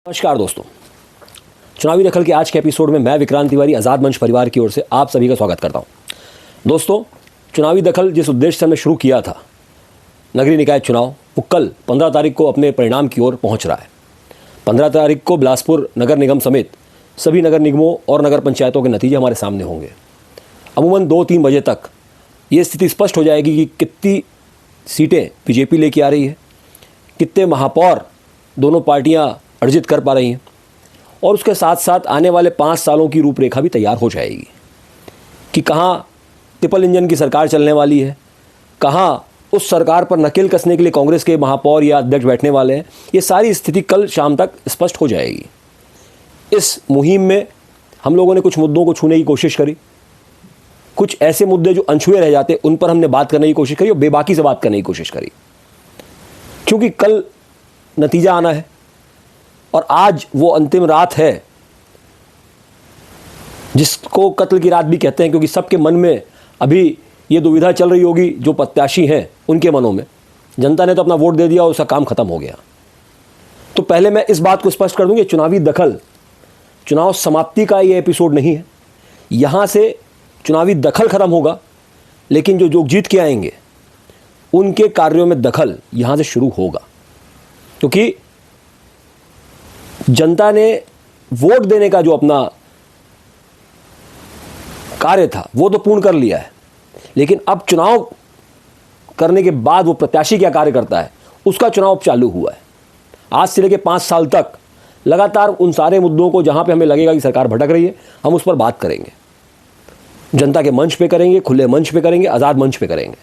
नमस्कार दोस्तों, चुनावी दखल के आज के एपिसोड में मैं विक्रांत तिवारी आज़ाद मंच परिवार की ओर से आप सभी का स्वागत करता हूं। दोस्तों, चुनावी दखल जिस उद्देश्य से हमने शुरू किया था, नगरीय निकाय चुनाव, वो कल 15 तारीख को अपने परिणाम की ओर पहुंच रहा है। 15 तारीख को बिलासपुर नगर निगम समेत सभी नगर निगमों और नगर पंचायतों के नतीजे हमारे सामने होंगे। अमूमन 2-3 बजे तक ये स्थिति स्पष्ट हो जाएगी कि कितनी सीटें बीजेपी लेके आ रही है, कितने महापौर दोनों पार्टियां अर्जित कर पा रही हैं, और उसके साथ साथ आने वाले 5 सालों की रूपरेखा भी तैयार हो जाएगी कि कहाँ ट्रिपल इंजन की सरकार चलने वाली है, कहाँ उस सरकार पर नकेल कसने के लिए कांग्रेस के महापौर या अध्यक्ष बैठने वाले हैं। ये सारी स्थिति कल शाम तक स्पष्ट हो जाएगी। इस मुहिम में हम लोगों ने कुछ मुद्दों को छूने की कोशिश करी, कुछ ऐसे मुद्दे जो अनछुए रह जाते उन पर हमने बात करने की कोशिश करी और बेबाकी से बात करने की कोशिश करी, क्योंकि कल नतीजा आना है और आज वो अंतिम रात है जिसको कत्ल की रात भी कहते हैं, क्योंकि सबके मन में अभी ये दुविधा चल रही होगी, जो प्रत्याशी हैं उनके मनों में। जनता ने तो अपना वोट दे दिया और उसका काम खत्म हो गया। तो पहले मैं इस बात को स्पष्ट कर दूं कि चुनावी दखल चुनाव समाप्ति का ये एपिसोड नहीं है। यहां से चुनावी दखल खत्म होगा, लेकिन जो लोग जीत के आएंगे उनके कार्यों में दखल यहां से शुरू होगा, क्योंकि जनता ने वोट देने का जो अपना कार्य था वो तो पूर्ण कर लिया है, लेकिन अब चुनाव करने के बाद वो प्रत्याशी क्या कार्य करता है उसका चुनाव चालू हुआ है। आज से लेकर 5 साल तक लगातार उन सारे मुद्दों को जहां पे हमें लगेगा कि सरकार भटक रही है, हम उस पर बात करेंगे। जनता के मंच पे करेंगे, खुले मंच पे करेंगे, आज़ाद मंच पे करेंगे,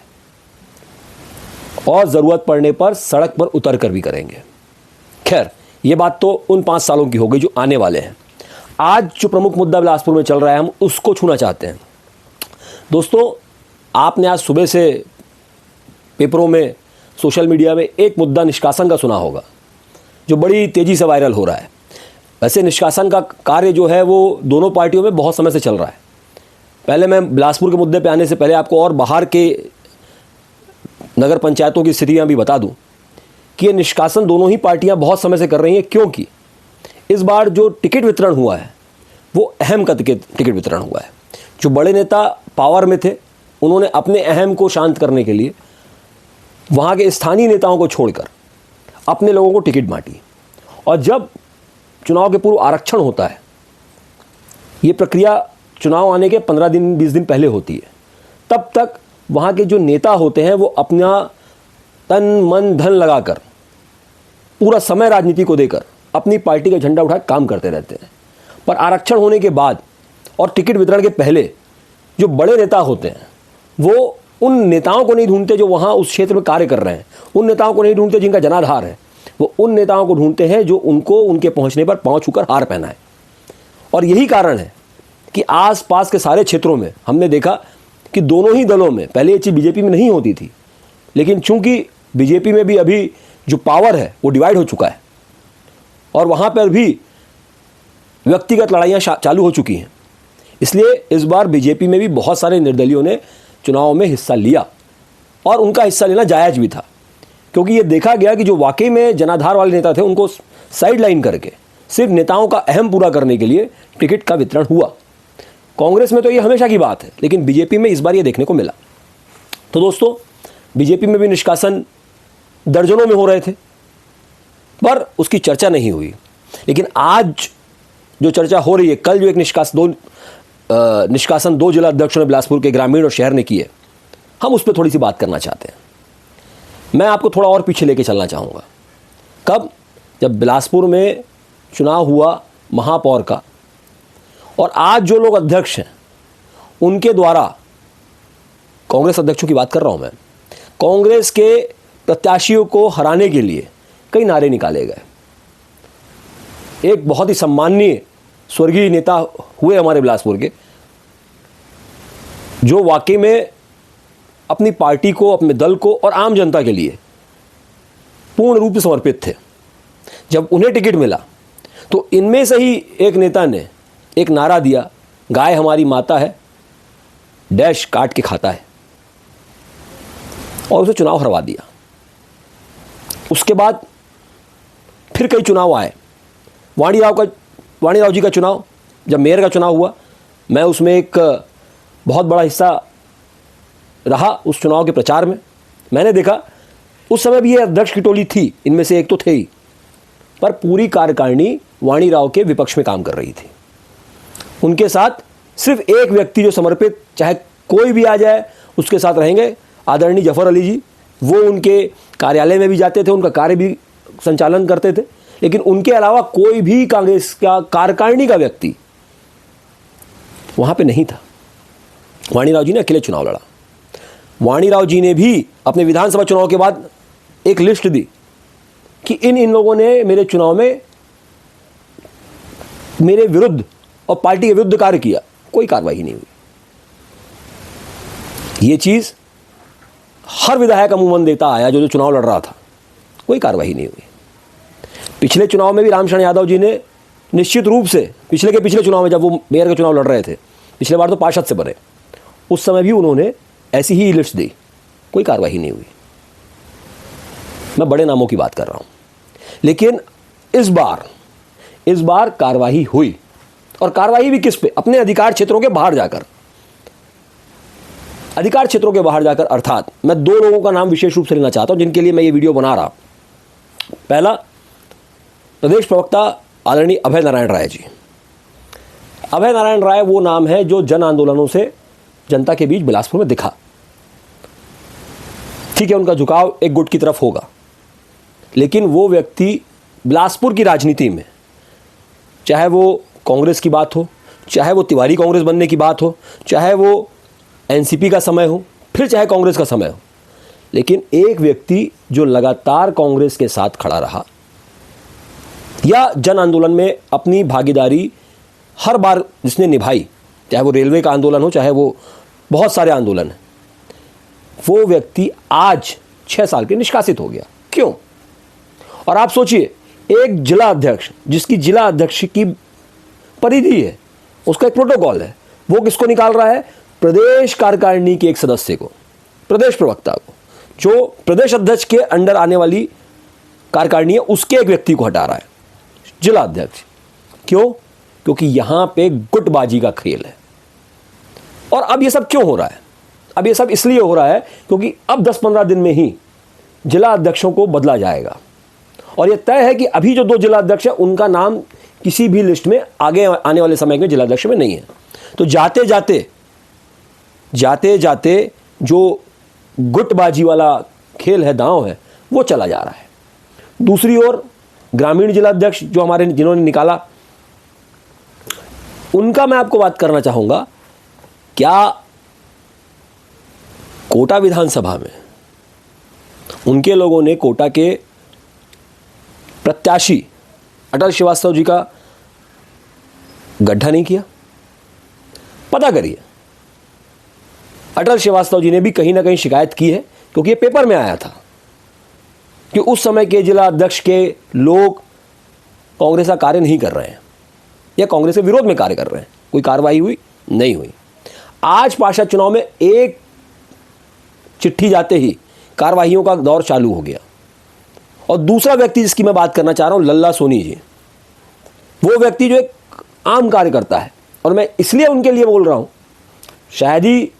और ज़रूरत पड़ने पर सड़क पर उतर कर भी करेंगे। खैर, ये बात तो उन 5 सालों की हो गई जो आने वाले हैं। आज जो प्रमुख मुद्दा बिलासपुर में चल रहा है, हम उसको छूना चाहते हैं। दोस्तों, आपने आज सुबह से पेपरों में, सोशल मीडिया में एक मुद्दा निष्कासन का सुना होगा, जो बड़ी तेज़ी से वायरल हो रहा है। वैसे निष्कासन का कार्य जो है वो दोनों पार्टियों में बहुत समय से चल रहा है। पहले मैं बिलासपुर के मुद्दे पर आने से पहले आपको और बाहर के नगर पंचायतों की स्थितियाँ भी बता दूँ कि ये निष्कासन दोनों ही पार्टियां बहुत समय से कर रही हैं, क्योंकि इस बार जो टिकट वितरण हुआ है वो अहम का टिकट वितरण हुआ है। जो बड़े नेता पावर में थे, उन्होंने अपने अहम को शांत करने के लिए वहाँ के स्थानीय नेताओं को छोड़कर अपने लोगों को टिकट बांटी। और जब चुनाव के पूर्व आरक्षण होता है, ये प्रक्रिया चुनाव आने के 15 दिन 20 दिन पहले होती है, तब तक वहाँ के जो नेता होते हैं वो अपना तन मन धन लगाकर, पूरा समय राजनीति को देकर अपनी पार्टी का झंडा उठा काम करते रहते हैं। पर आरक्षण होने के बाद और टिकट वितरण के पहले जो बड़े नेता होते हैं वो उन नेताओं को नहीं ढूंढते जो वहाँ उस क्षेत्र में कार्य कर रहे हैं, उन नेताओं को नहीं ढूंढते जिनका जनाधार है, वो उन नेताओं को ढूंढते हैं जो उनको उनके पहुँचने पर पाँव छूकर हार पहनाए। और यही कारण है कि आस पास के सारे क्षेत्रों में हमने देखा कि दोनों ही दलों में, पहले ये चीज़ बीजेपी में नहीं होती थी, लेकिन चूंकि बीजेपी में भी अभी जो पावर है वो डिवाइड हो चुका है और वहाँ पर भी व्यक्तिगत लड़ाइयाँ चालू हो चुकी हैं, इसलिए इस बार बीजेपी में भी बहुत सारे निर्दलियों ने चुनाव में हिस्सा लिया, और उनका हिस्सा लेना जायज़ भी था, क्योंकि ये देखा गया कि जो वाकई में जनाधार वाले नेता थे उनको साइड लाइन करके सिर्फ नेताओं का अहम पूरा करने के लिए टिकट का वितरण हुआ। कांग्रेस में तो ये हमेशा की बात है, लेकिन बीजेपी में इस बार ये देखने को मिला। तो दोस्तों, बीजेपी में भी निष्कासन दर्जनों में हो रहे थे, पर उसकी चर्चा नहीं हुई। लेकिन आज जो चर्चा हो रही है, कल जो एक निष्कासन 2 जिला अध्यक्षों ने बिलासपुर के ग्रामीण और शहर ने की है, हम उस पर थोड़ी सी बात करना चाहते हैं। मैं आपको थोड़ा और पीछे लेके चलना चाहूँगा। कब? जब बिलासपुर में चुनाव हुआ महापौर का, और आज जो लोग अध्यक्ष हैं उनके द्वारा, कांग्रेस अध्यक्षों की बात कर रहा हूँ मैं, कांग्रेस के प्रत्याशियों को हराने के लिए कई नारे निकाले गए। एक बहुत ही सम्माननीय स्वर्गीय नेता हुए हमारे बिलासपुर के, जो वाकई में अपनी पार्टी को, अपने दल को और आम जनता के लिए पूर्ण रूप से समर्पित थे। जब उन्हें टिकट मिला तो इनमें से ही एक नेता ने एक नारा दिया, गाय हमारी माता है, डैश काट के खाता है, और उसे चुनाव हरवा दिया। उसके बाद फिर कई चुनाव आए, वाणीराव जी का चुनाव, जब मेयर का चुनाव हुआ, मैं उसमें एक बहुत बड़ा हिस्सा रहा उस चुनाव के प्रचार में। मैंने देखा उस समय भी ये अध्यक्ष की टोली थी, इनमें से एक तो थे ही, पर पूरी कार्यकारिणी वाणीराव के विपक्ष में काम कर रही थी। उनके साथ सिर्फ एक व्यक्ति जो समर्पित, चाहे कोई भी आ जाए उसके साथ रहेंगे, आदरणीय जफर अली जी। वो उनके कार्यालय में भी जाते थे, उनका कार्य भी संचालन करते थे, लेकिन उनके अलावा कोई भी कांग्रेस का कार्यकारिणी का व्यक्ति वहां पे नहीं था। वाणीराव जी ने अकेले चुनाव लड़ा। वाणीराव जी ने भी अपने विधानसभा चुनाव के बाद एक लिस्ट दी कि इन लोगों ने मेरे चुनाव में मेरे विरुद्ध और पार्टी के विरुद्ध कार्य किया, कोई कार्रवाई नहीं हुई। यह चीज हर विधायक अमूमन देता आया जो चुनाव लड़ रहा था, कोई कार्रवाई नहीं हुई। पिछले चुनाव में भी रामशरण यादव जी ने निश्चित रूप से पिछले चुनाव में, जब वो मेयर का चुनाव लड़ रहे थे, पिछले बार तो पार्षद से बने, उस समय भी उन्होंने ऐसी ही लिस्ट दी, कोई कार्रवाई नहीं हुई। मैं बड़े नामों की बात कर रहा हूं, लेकिन इस बार कार्रवाई हुई। और कार्रवाई भी किस पे? अपने अधिकार क्षेत्रों के बाहर जाकर। अधिकार क्षेत्रों के बाहर जाकर अर्थात मैं दो लोगों का नाम विशेष रूप से लेना चाहता हूं जिनके लिए मैं ये वीडियो बना रहा। पहला, प्रदेश प्रवक्ता आदरणीय अभय नारायण राय जी। अभय नारायण राय वो नाम है जो जन आंदोलनों से जनता के बीच बिलासपुर में दिखा। ठीक है, उनका झुकाव एक गुट की तरफ होगा, लेकिन वो व्यक्ति बिलासपुर की राजनीति में, चाहे वो कांग्रेस की बात हो, चाहे वो तिवारी कांग्रेस बनने की बात हो, चाहे वो एनसीपी का समय हो, फिर चाहे कांग्रेस का समय हो, लेकिन एक व्यक्ति जो लगातार कांग्रेस के साथ खड़ा रहा या जन आंदोलन में अपनी भागीदारी हर बार जिसने निभाई, चाहे वो रेलवे का आंदोलन हो, चाहे वो बहुत सारे आंदोलन है, वो व्यक्ति आज 6 साल के निष्कासित हो गया। क्यों? और आप सोचिए, एक जिला अध्यक्ष जिसकी जिला अध्यक्ष की परिधि है, उसका एक प्रोटोकॉल है, वो किसको निकाल रहा है? प्रदेश कार्यकारिणी के एक सदस्य को, प्रदेश प्रवक्ता को, जो प्रदेश अध्यक्ष के अंडर आने वाली कार्यकारिणी है, उसके एक व्यक्ति को हटा रहा है, जिला अध्यक्ष। क्यों? क्योंकि यहां पे गुटबाजी का खेल है। और अब ये सब क्यों हो रहा है? अब ये सब इसलिए हो रहा है क्योंकि अब 10-15 दिन में ही जिला अध्यक्षों को बदला जाएगा। और यह तय है कि अभी जो 2 जिला अध्यक्ष हैं, उनका नाम किसी भी लिस्ट में आगे आने वाले समय में जिला अध्यक्ष में नहीं है। तो जाते जाते जो गुटबाजी वाला खेल है, दांव है, वो चला जा रहा है। दूसरी ओर ग्रामीण जिला अध्यक्ष जो हमारे जिन्होंने निकाला, उनका मैं आपको बात करना चाहूंगा। क्या कोटा विधानसभा में उनके लोगों ने कोटा के प्रत्याशी अटल श्रीवास्तव जी का गड्ढा नहीं किया? पता करिए। अटल श्रीवास्तव जी ने भी कहीं ना कहीं शिकायत की है, क्योंकि ये पेपर में आया था कि उस समय के जिला अध्यक्ष के लोग कांग्रेस का कार्य नहीं कर रहे हैं या कांग्रेस के विरोध में कार्य कर रहे हैं। कोई कार्रवाई हुई? नहीं हुई। आज पार्षद चुनाव में एक चिट्ठी जाते ही कार्रवाइयों का दौर चालू हो गया। और दूसरा व्यक्ति जिसकी मैं बात करना चाह रहा हूं, लल्ला सोनी जी, वो व्यक्ति जो एक आम कार्यकर्ता है, और मैं इसलिए उनके लिए बोल रहा हूं, शायद ही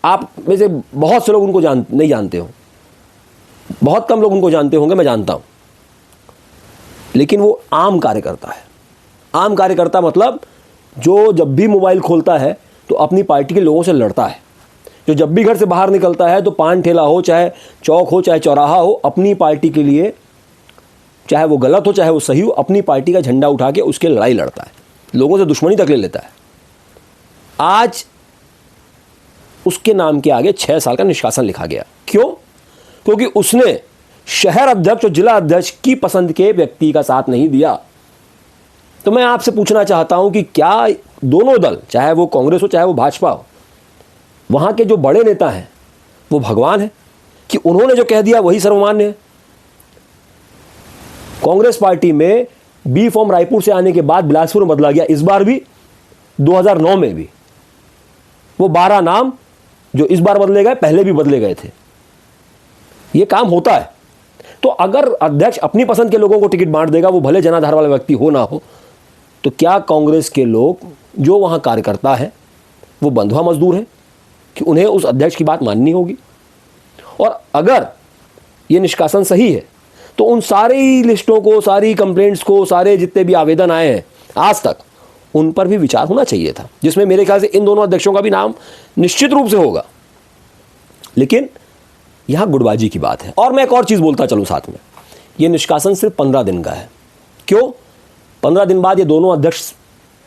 आप में से बहुत से लोग उनको नहीं जानते हो, बहुत कम लोग उनको जानते होंगे, मैं जानता हूं, लेकिन वो आम कार्यकर्ता है। आम कार्यकर्ता मतलब जो जब भी मोबाइल खोलता है तो अपनी पार्टी के लोगों से लड़ता है, जो जब भी घर से बाहर निकलता है तो पान ठेला हो, चाहे चौक हो, चाहे चौराहा हो, अपनी पार्टी के लिए, चाहे वो गलत हो चाहे वो सही हो, अपनी पार्टी का झंडा उठा के उसके लड़ाई लड़ता है, लोगों से दुश्मनी तक ले लेता है। आज उसके नाम के आगे 6 साल का निष्कासन लिखा गया। क्यों? क्योंकि उसने शहर अध्यक्ष और जिला अध्यक्ष की पसंद के व्यक्ति का साथ नहीं दिया। तो मैं आपसे पूछना चाहता हूं कि क्या दोनों दल, चाहे वो कांग्रेस हो चाहे वो भाजपा हो, वहां के जो बड़े नेता हैं वो भगवान है कि उन्होंने जो कह दिया वही सर्वमान्य है? कांग्रेस पार्टी में बी फॉर्म रायपुर से आने के बाद बिलासपुर में बदला गया, इस बार भी, 2009 में भी। वो 12 नाम जो इस बार बदले गए, पहले भी बदले गए थे। ये काम होता है। तो अगर अध्यक्ष अपनी पसंद के लोगों को टिकट बांट देगा, वो भले जनाधार वाला व्यक्ति हो ना हो, तो क्या कांग्रेस के लोग जो वहां कार्यकर्ता है वो बंधुआ मजदूर हैं कि उन्हें उस अध्यक्ष की बात माननी होगी? और अगर ये निष्कासन सही है तो उन सारी लिस्टों को, सारी कंप्लेंट्स को, सारे जितने भी आवेदन आए हैं आज तक, उन पर भी विचार होना चाहिए था, जिसमें मेरे ख्याल से इन दोनों अध्यक्षों का भी नाम निश्चित रूप से होगा। लेकिन यहां गुटबाजी की बात है। और मैं एक और चीज बोलता चलूं साथ में, यह निष्कासन सिर्फ 15 दिन का है। क्यों? 15 दिन बाद ये दोनों अध्यक्ष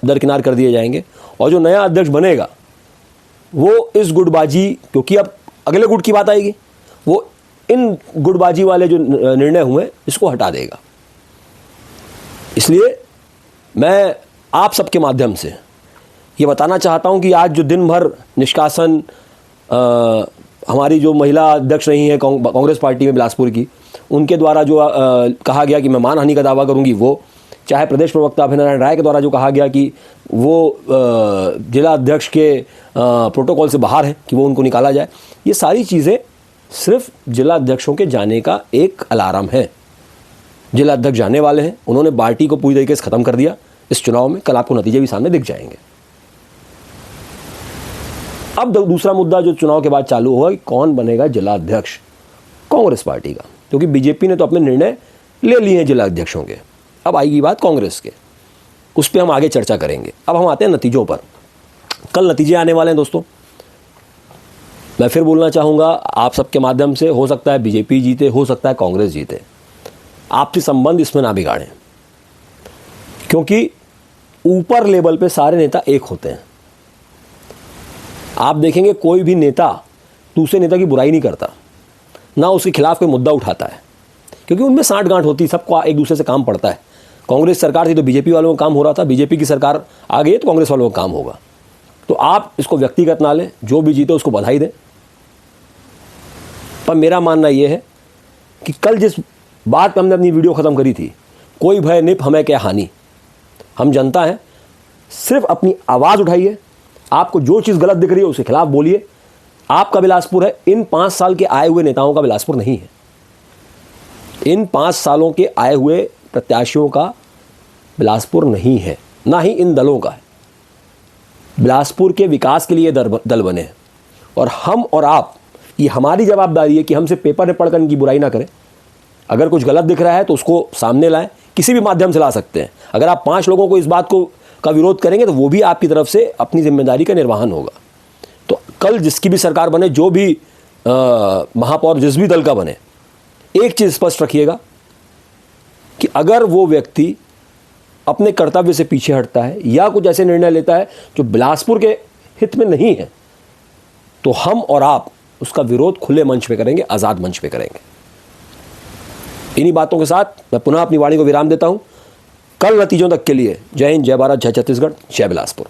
दरकिनार कर दिए जाएंगे और जो नया अध्यक्ष बनेगा वो इस गुटबाजी, क्योंकि अब अगले गुट की बात आएगी, वो इन गुटबाजी वाले जो निर्णय हुए इसको हटा देगा। इसलिए मैं आप सबके माध्यम से ये बताना चाहता हूं कि आज जो दिन भर निष्कासन, हमारी जो महिला अध्यक्ष रही हैं कांग्रेस पार्टी में बिलासपुर की, उनके द्वारा जो कहा गया कि मैं मानहानि का दावा करूंगी, वो चाहे प्रदेश प्रवक्ता अभय नारायण राय के द्वारा जो कहा गया कि वो जिला अध्यक्ष के प्रोटोकॉल से बाहर है कि वो उनको निकाला जाए, ये सारी चीज़ें सिर्फ जिला अध्यक्षों के जाने का एक अलार्म है। जिला अध्यक्ष जाने वाले हैं, उन्होंने पार्टी को पूरी तरीके से ख़त्म कर दिया इस चुनाव में। कल आपको नतीजे भी सामने दिख जाएंगे। अब दूसरा मुद्दा जो चुनाव के बाद चालू होगा कि कौन बनेगा जिला अध्यक्ष कांग्रेस पार्टी का, क्योंकि बीजेपी ने तो अपने निर्णय ले लिए हैं जिला अध्यक्षों के। अब आएगी बात कांग्रेस के, उस पर हम आगे चर्चा करेंगे। अब हम आते हैं नतीजों पर। कल नतीजे आने वाले हैं दोस्तों। मैं फिर बोलना चाहूँगा आप सबके माध्यम से, हो सकता है बीजेपी जीते, हो सकता है कांग्रेस जीते, आपसी संबंध इसमें ना बिगाड़ें, क्योंकि ऊपर लेवल पे सारे नेता एक होते हैं। आप देखेंगे कोई भी नेता दूसरे नेता की बुराई नहीं करता, ना उसके खिलाफ कोई मुद्दा उठाता है, क्योंकि उनमें साठ गांठ होती है, सबको एक दूसरे से काम पड़ता है। कांग्रेस सरकार थी तो बीजेपी वालों को काम हो रहा था, बीजेपी की सरकार आ गई तो कांग्रेस वालों को काम होगा। तो आप इसको व्यक्तिगत ना लें, जो भी जीते उसको बधाई दें। पर मेरा मानना यह है कि कल जिस बात पर हमने अपनी वीडियो ख़त्म करी थी, कोई भय निप हमें क्या हानि, हम जनता हैं, सिर्फ अपनी आवाज़ उठाइए, आपको जो चीज़ गलत दिख रही है उसके खिलाफ बोलिए। आपका बिलासपुर है, इन 5 साल के आए हुए नेताओं का बिलासपुर नहीं है। इन 5 सालों के आए हुए प्रत्याशियों का बिलासपुर नहीं है, ना ही इन दलों का है। बिलासपुर के विकास के लिए दल बने हैं और हम और आप, ये हमारी जवाबदारी है कि हम सिर्फ पेपर में पढ़कर इनकी बुराई ना करें। अगर कुछ गलत दिख रहा है तो उसको सामने लाएं, किसी भी माध्यम से ला सकते हैं। अगर आप 5 लोगों को इस बात को का विरोध करेंगे तो वो भी आपकी तरफ से अपनी जिम्मेदारी का निर्वहन होगा। तो कल जिसकी भी सरकार बने, जो भी महापौर जिस भी दल का बने, एक चीज़ स्पष्ट रखिएगा कि अगर वो व्यक्ति अपने कर्तव्य से पीछे हटता है या कुछ ऐसे निर्णय लेता है जो बिलासपुर के हित में नहीं है, तो हम और आप उसका विरोध खुले मंच पे करेंगे, आज़ाद मंच पे करेंगे। इन्हीं बातों के साथ मैं पुनः अपनी वाणी को विराम देता हूं। कल नतीजों तक के लिए जय हिंद, जय भारत, जय छत्तीसगढ़, जय बिलासपुर।